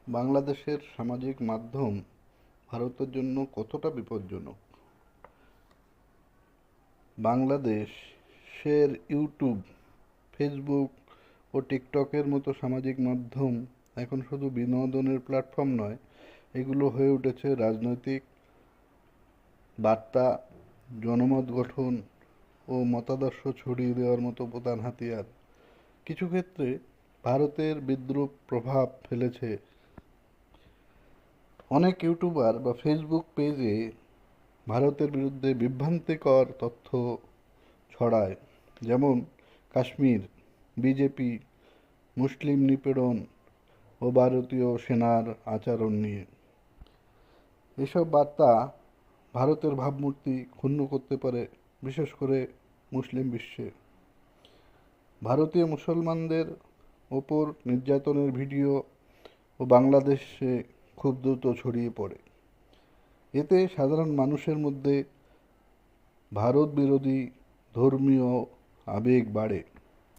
বাংলাদেশের সামাজিক মাধ্যম ভারতের জন্য কতটা বিপজ্জনক? বাংলাদেশের ইউটিউব, ফেসবুক ও টিকটকের মতো সামাজিক মাধ্যম এখন শুধু বিনোদনের প্ল্যাটফর্ম নয়, এগুলো হয়ে উঠেছে রাজনৈতিক বার্তা, জনমত গঠন ও মতাদর্শ ছড়িয়ে দেওয়ার মতো প্রধান হাতিয়ার। কিছু ক্ষেত্রে ভারতের বিদ্রূপ প্রভাব ফেলেছে। অনেক ইউটিউবার বা ফেসবুক পেজে ভারতের বিরুদ্ধে বিভ্রান্তিকর তথ্য ছড়ায়, যেমন কাশ্মীর, বিজেপি, মুসলিম নিপীড়ন ও ভারতীয় সেনার আচরণ নিয়ে। এসব বার্তা ভারতের ভাবমূর্তি ক্ষুণ্ণ করতে পারে, বিশেষ করে মুসলিম বিশ্বে। ভারতীয় মুসলমানদের ওপর নির্যাতনের ভিডিও ও বাংলাদেশে খুব দ্রুত ছড়িয়ে পড়ে। এতে সাধারণ মানুষের মধ্যে ভারত বিরোধী ধর্মীয় আবেগ বাড়ে।